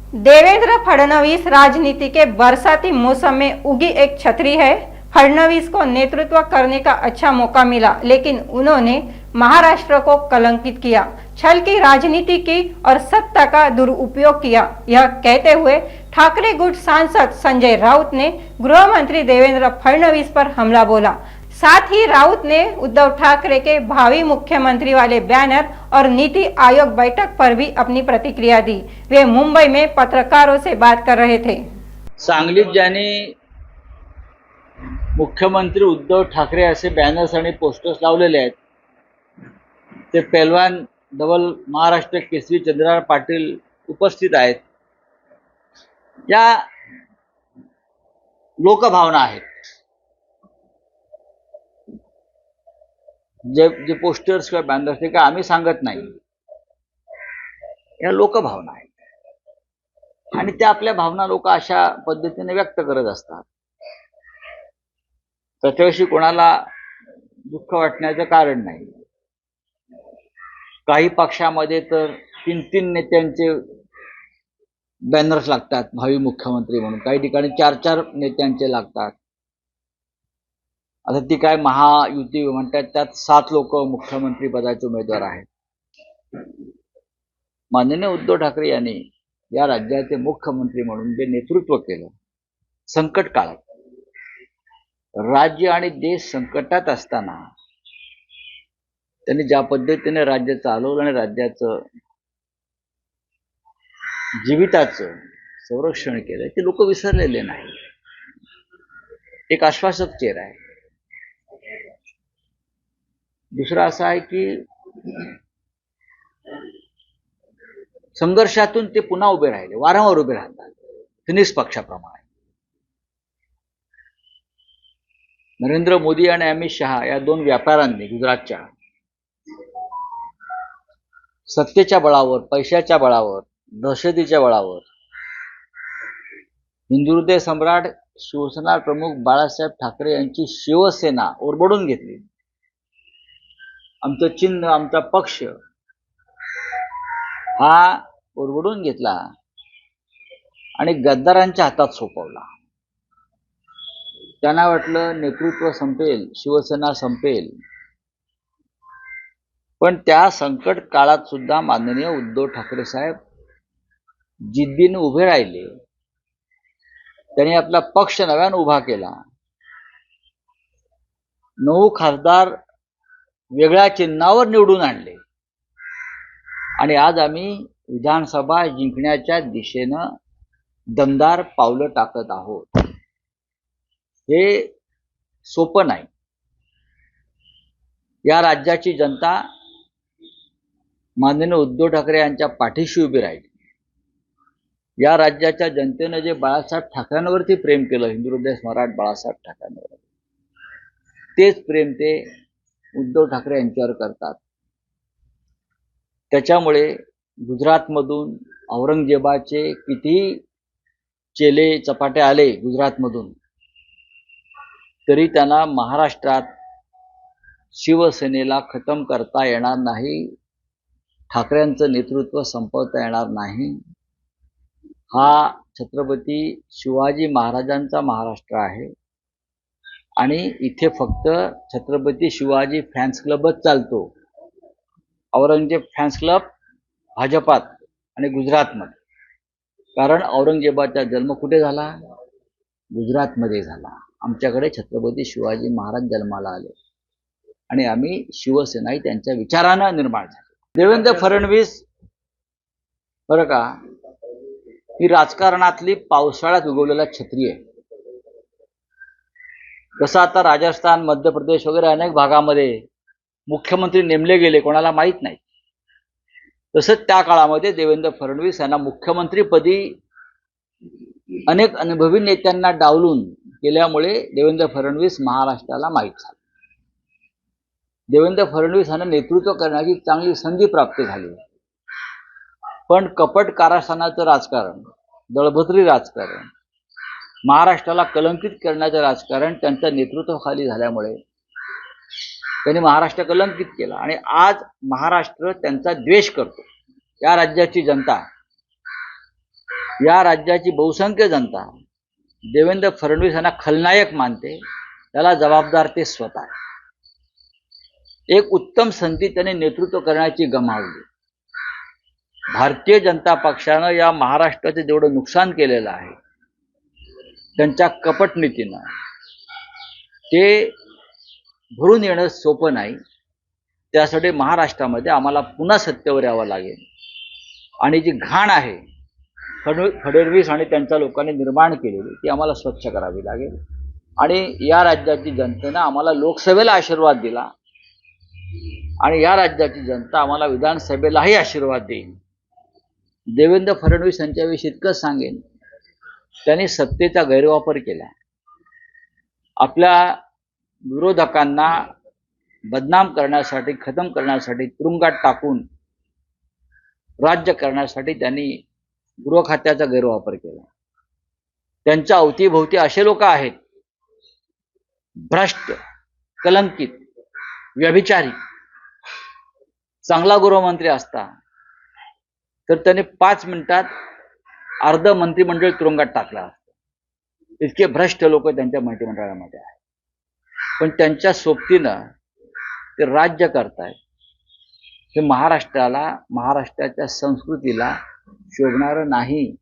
देवेंद्र फडणवीस राजनीति के बरसाती मौसम में उगी एक छतरी है। फडणवीस को नेतृत्व करने का अच्छा मौका मिला, लेकिन उन्होंने महाराष्ट्र को कलंकित किया, छल की राजनीति की और सत्ता का दुरुपयोग किया। यह कहते हुए ठाकरे गुट सांसद संजय राउत ने गृह मंत्री देवेंद्र फडणवीस पर हमला बोला। साथ ही राउत ने उद्धव ठाकरे के भावी मुख्यमंत्री वाले बैनर और नीति आयोग बैठक पर भी अपनी प्रतिक्रिया दी। वे मुंबई में पत्रकारों से बात कर रहे थे। सांगलीत ज्यांनी मुख्यमंत्री उद्धव ठाकरे असे बॅनर्स आणि पोस्टर्स लावलेले आहेत ते पेलवान डबल महाराष्ट्र केसरी चंद्रकांत पाटील उपस्थित आहेत। या लोकभावना आहेत। जे पोस्टर्स किंवा बॅनर्स ते काय आम्ही सांगत नाही, या लोकभावना आहेत आणि त्या आपल्या भावना लोक अशा पद्धतीने व्यक्त करत असतात। त्याच्याविषयी कोणाला दुःख वाटण्याचं कारण नाही। काही पक्षामध्ये तर 3-3 नेत्यांचे बॅनर्स लागतात भावी मुख्यमंत्री म्हणून, काही ठिकाणी 4-4 नेत्यांचे लागतात। आता ती काय महायुती म्हणतात, त्यात 7 लोक मुख्यमंत्री पदाचे उमेदवार आहेत। माननीय उद्धव ठाकरे यांनी या राज्याचे मुख्यमंत्री म्हणून जे नेतृत्व केलं, संकट काळात राज्य आणि देश संकटात असताना त्यांनी ज्या पद्धतीने राज्य चालवलं आणि राज्याचं जीविताचं संरक्षण केलं ते लोक विसरलेले नाही। एक आश्वासक चेहरा आहे। दुसरा असा आहे की संघर्षातून ते पुन्हा उभे राहिले, वारंवार उभे राहतात फिनिक्स पक्षाप्रमाणे। नरेंद्र मोदी आणि अमित शहा या 2 व्यापाऱ्यांनी गुजरातच्या सत्तेच्या बळावर, पैशाच्या बळावर, दहशतीच्या बळावर हिंदुहृदय सम्राट शिवसेना प्रमुख बाळासाहेब ठाकरे यांची शिवसेना ओरबडून घेतली। आमचं चिन्ह, आमचा पक्ष हा ओरबडून घेतला आणि गद्दारांच्या हातात सोपवला। त्यांना वाटलं नेतृत्व संपेल, शिवसेना संपेल, पण त्या संकट काळात सुद्धा माननीय उद्धव ठाकरे साहेब जिद्दीने उभे राहिले। त्यांनी आपला पक्ष नव्याने उभा केला। 9 खासदार वेगळ्या चिन्हावर निवडून आणले आणि आज आम्ही विधानसभा जिंकण्याच्या दिशेनं दमदार पावलं टाकत आहोत। हे सोपं नाही। या राज्याची जनता माननीय उद्धव ठाकरे यांच्या पाठीशी उभी राहिली। या राज्याच्या जनतेने जे बाळासाहेब ठाकरेंवरती प्रेम केलं, हिंदुहृदय सम्राट बाळासाहेब ठाकरेंवर, तेच प्रेम ते उद्धव ठाकरे यांच्यावर करतात। त्याच्यामुळे गुजरातमधून औरंगजेबाचे किती चेले चपाटे आले गुजरातमधून, तरी त्यांना महाराष्ट्रात शिवसेनेला खतम करता येणार नाही, ठाकरेंचं नेतृत्व संपवता येणार नाही। हा छत्रपती शिवाजी महाराजांचा महाराष्ट्र आहे आणि इथे फक्त छत्रपती शिवाजी फॅन्स क्लबच चालतो। औरंगजेब फॅन्स क्लब भाजपात आणि गुजरातमध्ये, कारण औरंगजेबाचा जन्म कुठे झाला? गुजरातमध्ये झाला। आमच्याकडे छत्रपती शिवाजी महाराज जन्माला आले आणि आम्ही शिवसेनाही त्यांच्या विचारानं निर्माण झाली। देवेंद्र फडणवीस बरं का, ही राजकारणातली पावसाळ्यात उगवलेला छत्री आहे। कसं आता राजस्थान, मध्य प्रदेश वगैरे अनेक भागामध्ये मुख्यमंत्री नेमले गेले, कोणाला माहीत नाही। तसंच त्या काळामध्ये देवेंद्र फडणवीस यांना मुख्यमंत्रीपदी अनेक अनुभवी नेत्यांना डावलून केल्यामुळे देवेंद्र फडणवीस महाराष्ट्राला माहीत झाले। देवेंद्र फडणवीस यांना नेतृत्व करण्याची चांगली संधी प्राप्त झाली, पण कपट कारस्थानाचं राजकारण, दळभद्री राजकारण, महाराष्ट्राला कलंकित करण्याचं राजकारण त्यांच्या नेतृत्वाखाली झाल्यामुळे त्यांनी महाराष्ट्र कलंकित केला आणि आज महाराष्ट्र त्यांचा द्वेष करतो। या राज्याची जनता या राज्याची बहुसंख्य जनता देवेंद्र फडणवीस यांना खलनायक मानते, त्याला जबाबदार ते स्वतः आहे. एक उत्तम संधी त्यांनी नेतृत्व करण्याची गमावली. भारतीय जनता पक्षानं या महाराष्ट्राचं जेवढं नुकसान केलेलं आहे त्यांच्या कपट नीतीनं, ते भरून येणं सोपं नाही. त्यासाठी महाराष्ट्रामध्ये आम्हाला पुन्हा सत्तेवर यावं लागेल आणि जी घाण आहे फडणवीस आणि त्यांच्या लोकांनी निर्माण केलेली ती आम्हाला स्वच्छ करावी लागेल. आणि या राज्याची जनतेनं आम्हाला लोकसभेला आशीर्वाद दिला आणि या राज्याची जनता आम्हाला विधानसभेलाही आशीर्वाद देईल. देवेंद्र फडणवीस यांच्याविषयी इतकंच सांगेन, त्यांनी सत्तेचा गैरवापर केला. आपल्या विरोधकांना बदनाम करण्यासाठी, खतम करण्यासाठी, तुरुंगात टाकून राज्य करण्यासाठी त्यांनी गृह खात्याचा गैरवापर केला. त्यांच्या अवतीभोवती असे लोक आहेत भ्रष्ट, कलंकित, व्यभिचारी. चांगला गृहमंत्री असता तर त्याने 5 मिनिटात अर्ध मंत्रिमंडळ तुरुंगात टाकला असतं. इतके भ्रष्ट लोक त्यांच्या मंत्रिमंडळामध्ये आहेत. पण त्यांच्या सोबतीनं ते राज्य करतायत. हे महाराष्ट्राला, महाराष्ट्राच्या संस्कृतीला शोभणारं नाही.